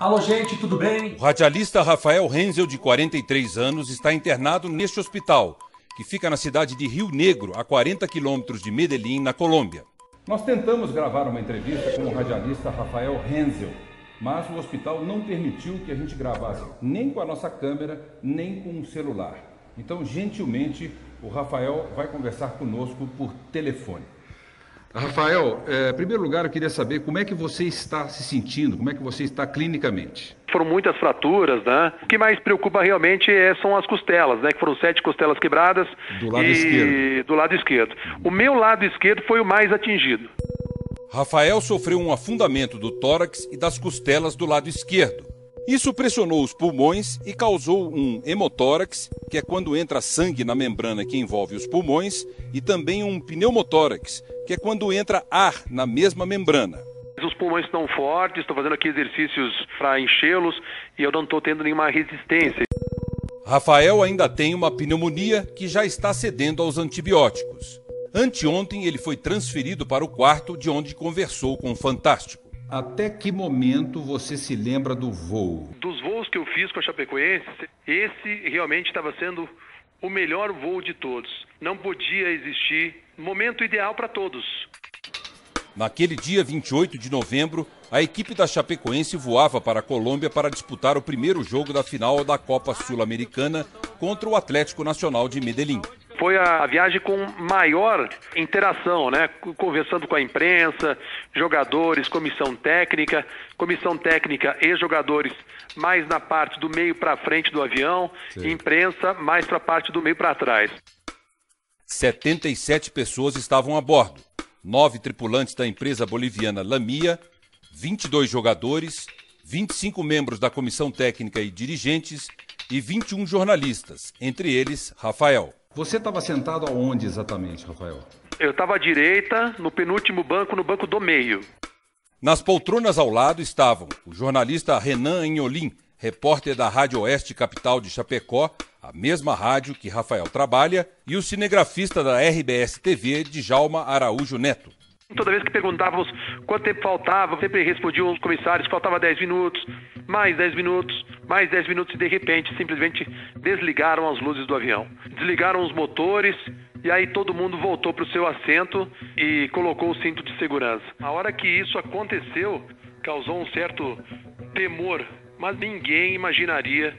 Alô, gente, tudo bem? O radialista Rafael Renzel, de 43 anos, está internado neste hospital, que fica na cidade de Rio Negro, a 40 quilômetros de Medellín, na Colômbia. Nós tentamos gravar uma entrevista com o radialista Rafael Renzel, mas o hospital não permitiu que a gente gravasse nem com a nossa câmera, nem com um celular. Então, gentilmente, o Rafael vai conversar conosco por telefone. Rafael, em primeiro lugar, eu queria saber como é que você está se sentindo, como é que você está clinicamente. Foram muitas fraturas, né? O que mais preocupa realmente são as costelas, né? Que foram 7 costelas quebradas. Do lado esquerdo. Do lado esquerdo. O meu lado esquerdo foi o mais atingido. Rafael sofreu um afundamento do tórax e das costelas do lado esquerdo. Isso pressionou os pulmões e causou um hemotórax, que é quando entra sangue na membrana que envolve os pulmões, e também um pneumotórax, que é quando entra ar na mesma membrana. Os pulmões estão fortes, estou fazendo aqui exercícios para enchê-los e eu não estou tendo nenhuma resistência. Rafael ainda tem uma pneumonia que já está cedendo aos antibióticos. Anteontem ele foi transferido para o quarto de onde conversou com o Fantástico. Até que momento você se lembra do voo? Dos voos que eu fiz com a Chapecoense, esse realmente estava sendo o melhor voo de todos. Não podia existir momento ideal para todos. Naquele dia 28 de novembro, a equipe da Chapecoense voava para a Colômbia para disputar o primeiro jogo da final da Copa Sul-Americana contra o Atlético Nacional de Medellín. Foi a viagem com maior interação, né? Conversando com a imprensa, jogadores, comissão técnica e jogadores mais na parte do meio para frente do avião, sim. Imprensa mais para a parte do meio para trás. 77 pessoas estavam a bordo, 9 tripulantes da empresa boliviana Lamia, 22 jogadores, 25 membros da comissão técnica e dirigentes e 21 jornalistas, entre eles Rafael. Você estava sentado aonde exatamente, Rafael? Eu estava à direita, no penúltimo banco, no banco do meio. Nas poltronas ao lado estavam o jornalista Renan Anholim, repórter da Rádio Oeste Capital de Chapecó, a mesma rádio que Rafael trabalha, e o cinegrafista da RBS TV, Djalma Araújo Neto. Toda vez que perguntávamos quanto tempo faltava, sempre respondiam os comissários que faltava 10 minutos, mais 10 minutos, mais 10 minutos, e de repente simplesmente desligaram as luzes do avião. Desligaram os motores e aí todo mundo voltou para o seu assento e colocou o cinto de segurança. A hora que isso aconteceu, causou um certo temor, mas ninguém imaginaria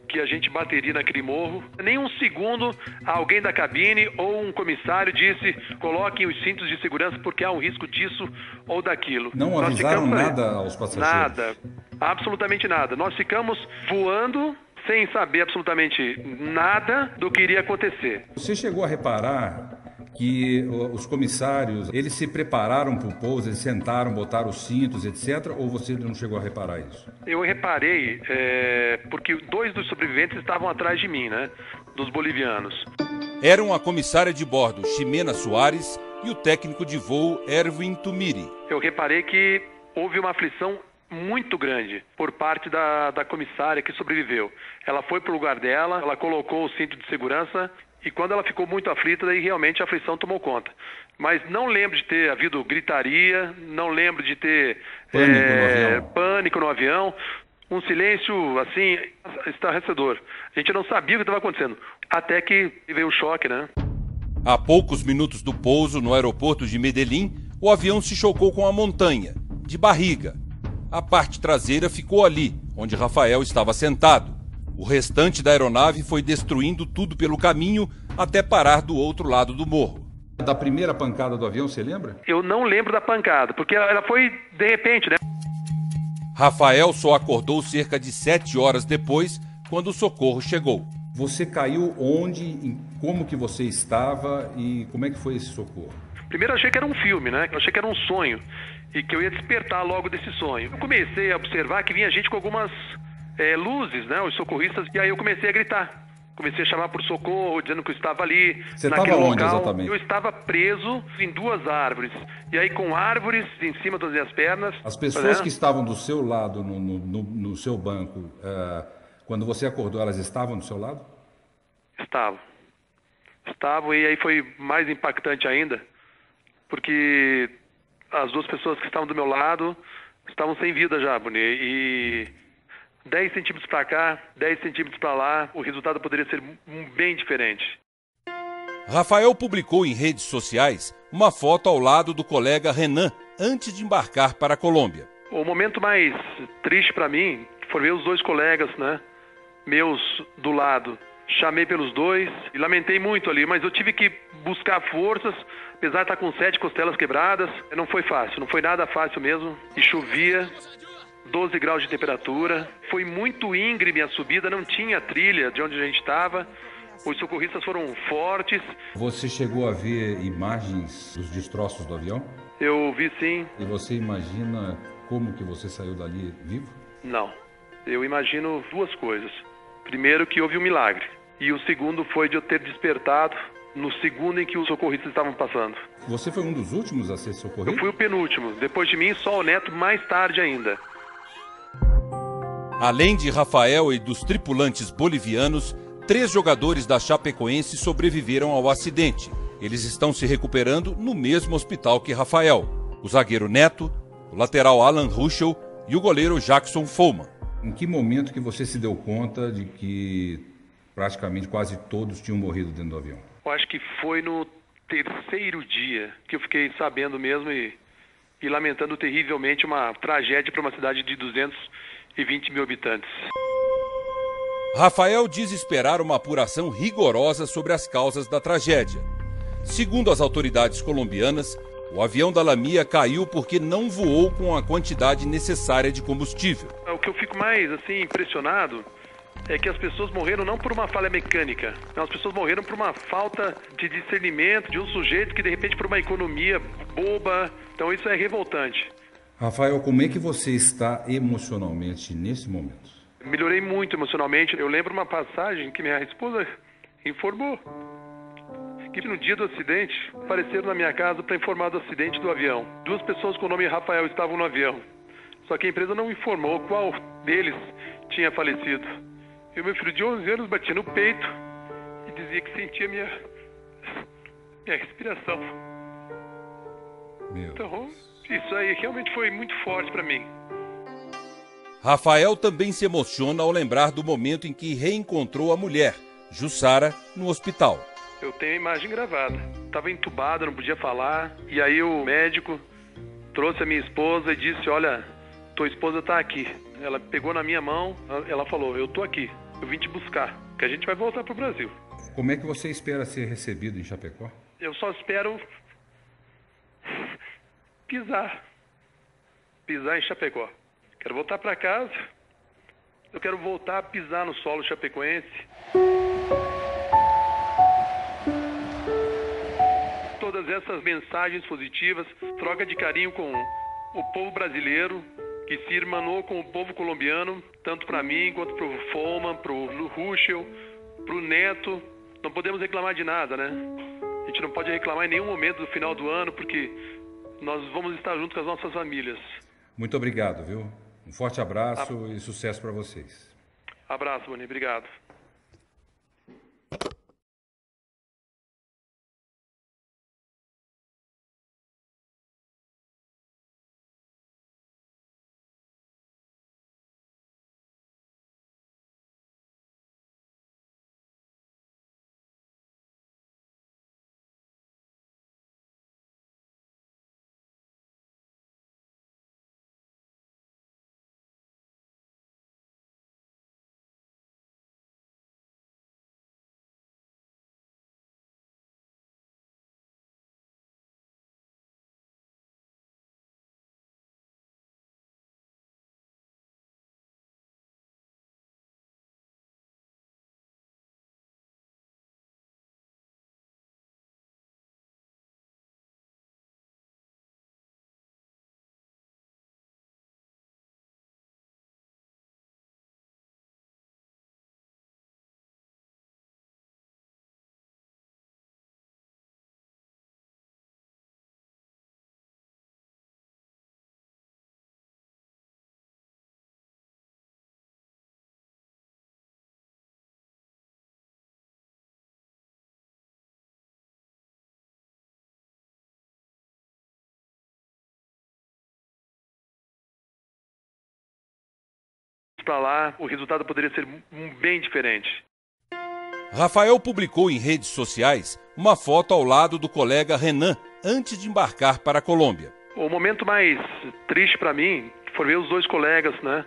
que a gente bateria naquele morro. Nem um segundo alguém da cabine ou um comissário disse: coloquem os cintos de segurança porque há um risco disso ou daquilo. Não avisaram nada aos passageiros? Nada, absolutamente nada. Nós ficamos voando sem saber absolutamente nada do que iria acontecer. Você chegou a reparar que os comissários, eles se prepararam para o pouso, eles sentaram, botaram os cintos, etc., ou você não chegou a reparar isso? Eu reparei, porque 2 dos sobreviventes estavam atrás de mim, né, dos bolivianos. Eram a comissária de bordo, Ximena Soares, e o técnico de voo, Erwin Tumiri. Eu reparei que houve uma aflição muito grande por parte da comissária que sobreviveu. Ela foi para o lugar dela, ela colocou o cinto de segurança e quando ela ficou muito aflita, daí realmente a aflição tomou conta. Mas não lembro de ter havido gritaria, não lembro de ter pânico no avião. Um silêncio, assim, estarrecedor. A gente não sabia o que estava acontecendo, até que veio o choque, né? A poucos minutos do pouso no aeroporto de Medellín, o avião se chocou com a montanha, de barriga. A parte traseira ficou ali, onde Rafael estava sentado. O restante da aeronave foi destruindo tudo pelo caminho até parar do outro lado do morro. Da primeira pancada do avião, você lembra? Eu não lembro da pancada, porque ela foi de repente, né? Rafael só acordou cerca de 7 horas depois, quando o socorro chegou. Você caiu onde, como que você estava e como é que foi esse socorro? Primeiro eu achei que era um filme, né? Eu achei que era um sonho e que eu ia despertar logo desse sonho. Eu comecei a observar que vinha gente com algumas luzes, né? Os socorristas, e aí eu comecei a gritar. Comecei a chamar por socorro, dizendo que eu estava ali. Você estava onde local. exatamente? Eu estava preso em 2 árvores. E aí com árvores em cima das minhas pernas. As pessoas que estavam do seu lado, no seu banco, quando você acordou, elas estavam do seu lado? Estavam. E aí foi mais impactante ainda, porque as 2 pessoas que estavam do meu lado estavam sem vida já, Boni, e 10 centímetros para cá, 10 centímetros para lá, o resultado poderia ser bem diferente. Rafael publicou em redes sociais uma foto ao lado do colega Renan antes de embarcar para a Colômbia. O momento mais triste para mim foi ver os dois colegas, né, meus do lado. Chamei pelos dois e lamentei muito ali, mas eu tive que buscar forças, apesar de estar com 7 costelas quebradas. Não foi fácil, não foi nada fácil mesmo. E chovia, 12 graus de temperatura. Foi muito íngreme a subida, não tinha trilha de onde a gente estava. Os socorristas foram fortes. Você chegou a ver imagens dos destroços do avião? Eu vi sim. E você imagina como que você saiu dali vivo? Não. Eu imagino 2 coisas. Primeiro, que houve um milagre. E o segundo foi de eu ter despertado no segundo em que os socorristas estavam passando. Você foi um dos últimos a ser socorrido? Eu fui o penúltimo. Depois de mim, só o Neto mais tarde ainda. Além de Rafael e dos tripulantes bolivianos, 3 jogadores da Chapecoense sobreviveram ao acidente. Eles estão se recuperando no mesmo hospital que Rafael. O zagueiro Neto, o lateral Alan Ruschel e o goleiro Jackson Follman. Em que momento que você se deu conta de que praticamente quase todos tinham morrido dentro do avião? Eu acho que foi no 3º dia que eu fiquei sabendo mesmo e lamentando terrivelmente uma tragédia para uma cidade de 220 mil habitantes. Rafael diz esperar uma apuração rigorosa sobre as causas da tragédia. Segundo as autoridades colombianas, o avião da Lamia caiu porque não voou com a quantidade necessária de combustível. O que eu fico mais impressionado é que as pessoas morreram não por uma falha mecânica, não, as pessoas morreram por uma falta de discernimento de um sujeito que de repente por uma economia boba, então isso é revoltante. Rafael, como é que você está emocionalmente nesse momento? Melhorei muito emocionalmente. Eu lembro uma passagem que minha esposa informou que no dia do acidente apareceram na minha casa para informar do acidente do avião. 2 pessoas com o nome Rafael estavam no avião, só que a empresa não informou qual deles tinha falecido. E o meu filho de 11 anos batia no peito e dizia que sentia minha respiração. Então, isso aí realmente foi muito forte para mim. Rafael também se emociona ao lembrar do momento em que reencontrou a mulher, Jussara, no hospital. Eu tenho a imagem gravada. Estava entubada, não podia falar. E aí o médico trouxe a minha esposa e disse, olha, tua esposa está aqui. Ela pegou na minha mão, ela falou, eu tô aqui, eu vim te buscar, que a gente vai voltar pro Brasil. Como é que você espera ser recebido em Chapecó? Eu só espero pisar em Chapecó. Quero voltar para casa, eu quero voltar a pisar no solo chapecoense. Todas essas mensagens positivas, troca de carinho com o povo brasileiro, que se irmanou com o povo colombiano, tanto para mim quanto para o Follman, para o Ruschel, para o Neto. Não podemos reclamar de nada, né? A gente não pode reclamar em nenhum momento do final do ano, porque nós vamos estar junto com as nossas famílias. Muito obrigado, viu? Um forte abraço e sucesso para vocês. Abraço, Boni. Obrigado. para lá, o resultado poderia ser bem diferente. Rafael publicou em redes sociais uma foto ao lado do colega Renan antes de embarcar para a Colômbia. O momento mais triste para mim foi ver os dois colegas, né,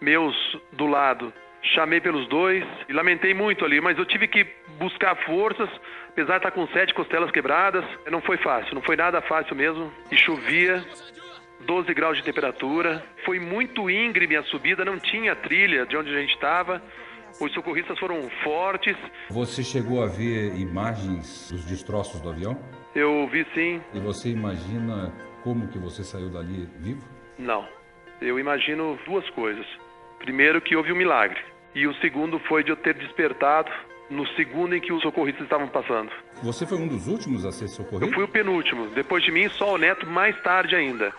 meus do lado. Chamei pelos dois e lamentei muito ali, mas eu tive que buscar forças, apesar de estar com 7 costelas quebradas. Não foi fácil, não foi nada fácil mesmo. E chovia, 12 graus de temperatura. Foi muito íngreme a subida, não tinha trilha de onde a gente estava. Os socorristas foram fortes. Você chegou a ver imagens dos destroços do avião? Eu vi sim. E você imagina como que você saiu dali vivo? Não. Eu imagino 2 coisas. Primeiro, que houve um milagre. E o segundo foi de eu ter despertado no segundo em que os socorristas estavam passando. Você foi um dos últimos a ser socorrido? Eu fui o penúltimo. Depois de mim, só o Neto mais tarde ainda.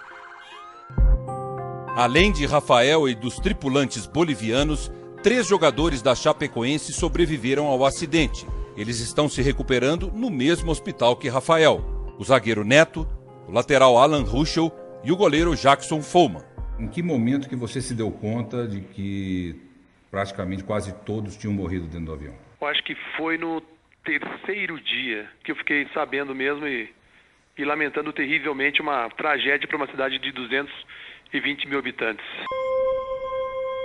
Além de Rafael e dos tripulantes bolivianos, 3 jogadores da Chapecoense sobreviveram ao acidente. Eles estão se recuperando no mesmo hospital que Rafael. O zagueiro Neto, o lateral Alan Ruschel e o goleiro Jackson Follman. Em que momento que você se deu conta de que praticamente quase todos tinham morrido dentro do avião? Eu acho que foi no 3º dia que eu fiquei sabendo mesmo e lamentando terrivelmente uma tragédia para uma cidade de 220 mil habitantes.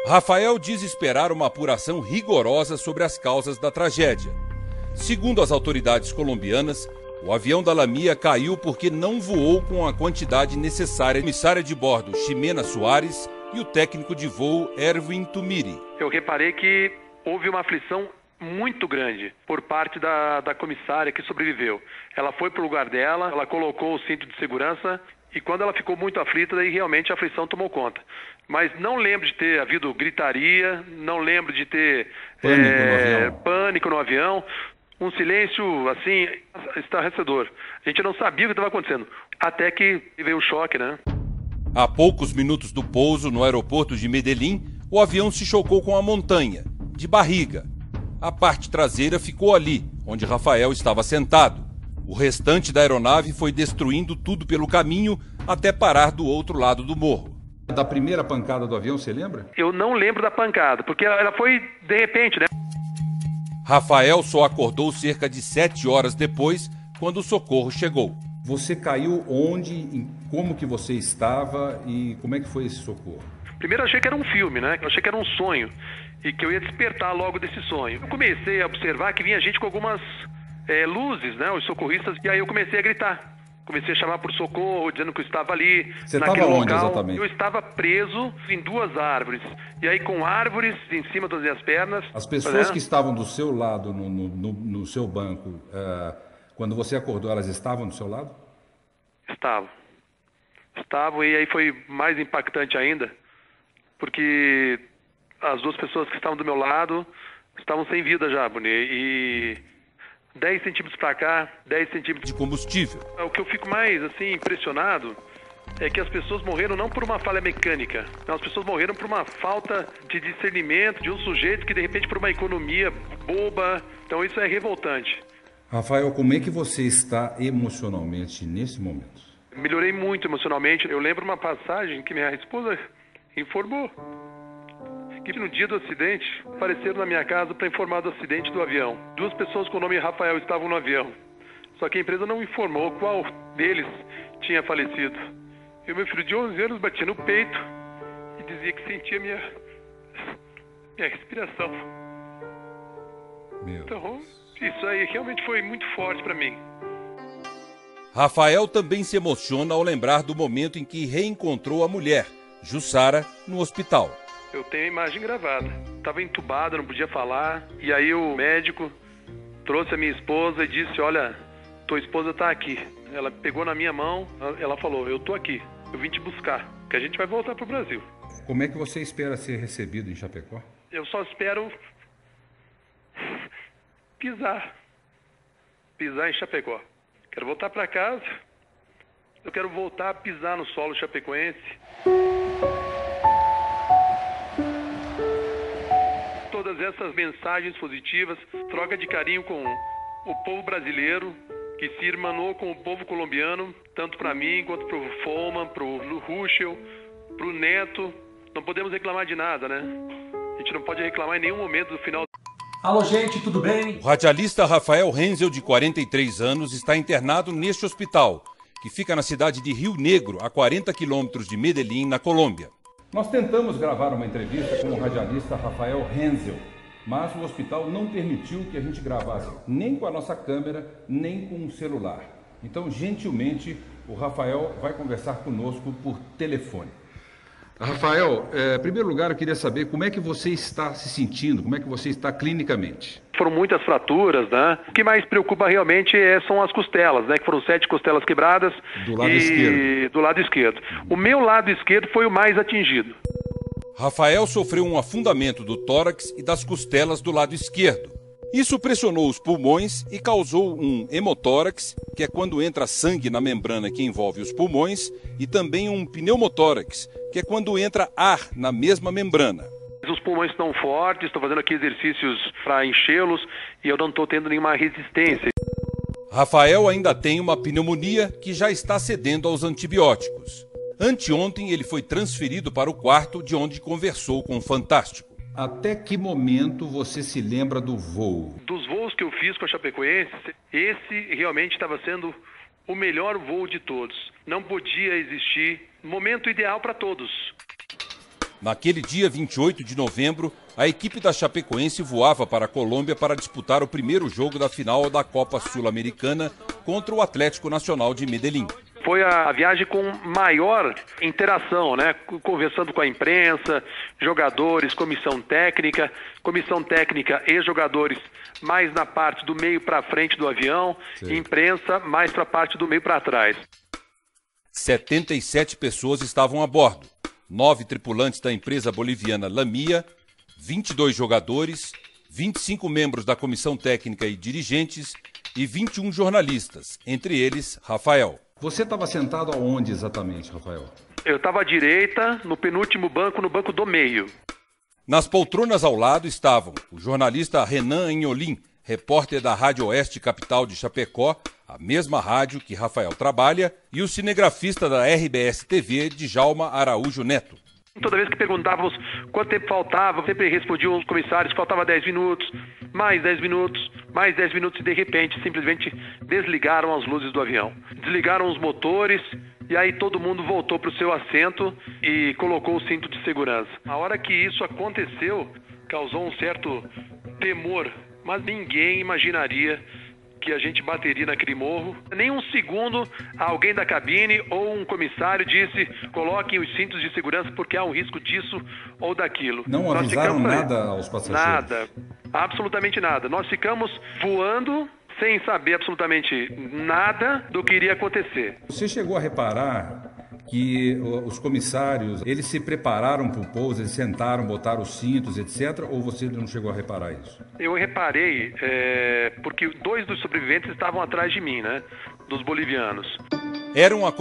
Rafael diz esperar uma apuração rigorosa sobre as causas da tragédia. Segundo as autoridades colombianas, o avião da Lamia caiu porque não voou com a quantidade necessária. A comissária de bordo, Ximena Soares, e o técnico de voo, Erwin Tumiri. Eu reparei que houve uma aflição muito grande por parte da comissária que sobreviveu. Ela foi para o lugar dela, ela colocou o cinto de segurança e quando ela ficou muito aflita, daí realmente a aflição tomou conta. Mas não lembro de ter havido gritaria, não lembro de ter pânico no avião. Um silêncio, assim, estarrecedor. A gente não sabia o que estava acontecendo, até que veio o choque, né? A poucos minutos do pouso no aeroporto de Medellín, o avião se chocou com a montanha, de barriga. A parte traseira ficou ali, onde Rafael estava sentado. O restante da aeronave foi destruindo tudo pelo caminho até parar do outro lado do morro. Da primeira pancada do avião, você lembra? Eu não lembro da pancada, porque ela foi de repente, né? Rafael só acordou cerca de 7 horas depois, quando o socorro chegou. Você caiu onde, como que você estava e como é que foi esse socorro? Primeiro eu achei que era um filme, né? Eu achei que era um sonho e que eu ia despertar logo desse sonho. Eu comecei a observar que vinha gente com algumas luzes, né? Os socorristas, e aí eu comecei a gritar. Comecei a chamar por socorro, dizendo que eu estava ali. Você estava onde exatamente? Eu estava preso em 2 árvores. E aí com árvores em cima das minhas pernas. As pessoas que estavam do seu lado, no seu banco, quando você acordou, elas estavam do seu lado? Estavam, e aí foi mais impactante ainda, porque as 2 pessoas que estavam do meu lado estavam sem vida já, Boni, e 10 centímetros para cá, 10 centímetros de combustível. O que eu fico mais assim impressionado é que as pessoas morreram não por uma falha mecânica, não, as pessoas morreram por uma falta de discernimento de um sujeito que de repente por uma economia boba. Então isso é revoltante. Rafael, como é que você está emocionalmente nesse momento? Melhorei muito emocionalmente. Eu lembro uma passagem que minha esposa informou que no dia do acidente apareceram na minha casa para informar do acidente do avião. 2 pessoas com o nome Rafael estavam no avião. Só que a empresa não informou qual deles tinha falecido. E o meu filho de 11 anos batia no peito e dizia que sentia minha respiração. Então, isso aí realmente foi muito forte para mim. Rafael também se emociona ao lembrar do momento em que reencontrou a mulher, Jussara, no hospital. Eu tenho a imagem gravada. Estava entubada, não podia falar. E aí o médico trouxe a minha esposa e disse, olha, tua esposa está aqui. Ela pegou na minha mão, ela falou, eu estou aqui, eu vim te buscar, que a gente vai voltar para o Brasil. Como é que você espera ser recebido em Chapecó? Eu só espero pisar em Chapecó. Quero voltar para casa, eu quero voltar a pisar no solo chapecoense. Todas essas mensagens positivas, troca de carinho com o povo brasileiro, que se irmanou com o povo colombiano, tanto para mim quanto para o Follman, para o Ruschel, para o Neto. Não podemos reclamar de nada, né? A gente não pode reclamar em nenhum momento do final. Alô, gente, tudo bem? O radialista Rafael Renzel, de 43 anos, está internado neste hospital, que fica na cidade de Rio Negro, a 40 quilômetros de Medellín, na Colômbia. Nós tentamos gravar uma entrevista com o radialista Rafael Renzel, mas o hospital não permitiu que a gente gravasse nem com a nossa câmera, nem com um celular. Então, gentilmente, o Rafael vai conversar conosco por telefone. Rafael, em primeiro lugar, eu queria saber como é que você está se sentindo, como é que você está clinicamente. Foram muitas fraturas, né? O que mais preocupa realmente são as costelas, né? Que foram 7 costelas quebradas. Do lado esquerdo. Do lado esquerdo. O meu lado esquerdo foi o mais atingido. Rafael sofreu um afundamento do tórax e das costelas do lado esquerdo. Isso pressionou os pulmões e causou um hemotórax, que é quando entra sangue na membrana que envolve os pulmões, e também um pneumotórax, que é quando entra ar na mesma membrana. Os pulmões estão fortes, estou fazendo aqui exercícios para enchê-los e eu não estou tendo nenhuma resistência. Rafael ainda tem uma pneumonia que já está cedendo aos antibióticos. Anteontem ele foi transferido para o quarto de onde conversou com o Fantástico. Até que momento você se lembra do voo? Dos voos que eu fiz com a Chapecoense, esse realmente estava sendo o melhor voo de todos. Não podia existir momento ideal para todos. Naquele dia 28 de novembro, a equipe da Chapecoense voava para a Colômbia para disputar o primeiro jogo da final da Copa Sul-Americana contra o Atlético Nacional de Medellín. Foi a viagem com maior interação, né? Conversando com a imprensa, jogadores, comissão técnica e jogadores mais na parte do meio para frente do avião, sim. Imprensa mais para a parte do meio para trás. 77 pessoas estavam a bordo, 9 tripulantes da empresa boliviana Lamia, 22 jogadores, 25 membros da comissão técnica e dirigentes e 21 jornalistas, entre eles Rafael. Você estava sentado aonde exatamente, Rafael? Eu estava à direita, no penúltimo banco, no banco do meio. Nas poltronas ao lado estavam o jornalista Renan Enholim, repórter da Rádio Oeste Capital de Chapecó, a mesma rádio que Rafael trabalha, e o cinegrafista da RBS TV, Djalma Araújo Neto. Toda vez que perguntávamos quanto tempo faltava, sempre respondiam os comissários que faltava 10 minutos, mais 10 minutos, mais 10 minutos e de repente simplesmente desligaram as luzes do avião. Desligaram os motores e aí todo mundo voltou para o seu assento e colocou o cinto de segurança. A hora que isso aconteceu, causou um certo temor, mas ninguém imaginaria que a gente bateria naquele morro. Nem um segundo alguém da cabine ou um comissário disse coloquem os cintos de segurança porque há um risco disso ou daquilo. Não avisaram nada aos passageiros? Nada, absolutamente nada. Nós ficamos voando sem saber absolutamente nada do que iria acontecer. Você chegou a reparar que os comissários, eles se prepararam para o pouso, eles sentaram, botaram os cintos, etc., ou você não chegou a reparar isso? Eu reparei, porque 2 dos sobreviventes estavam atrás de mim, né, dos bolivianos. Era uma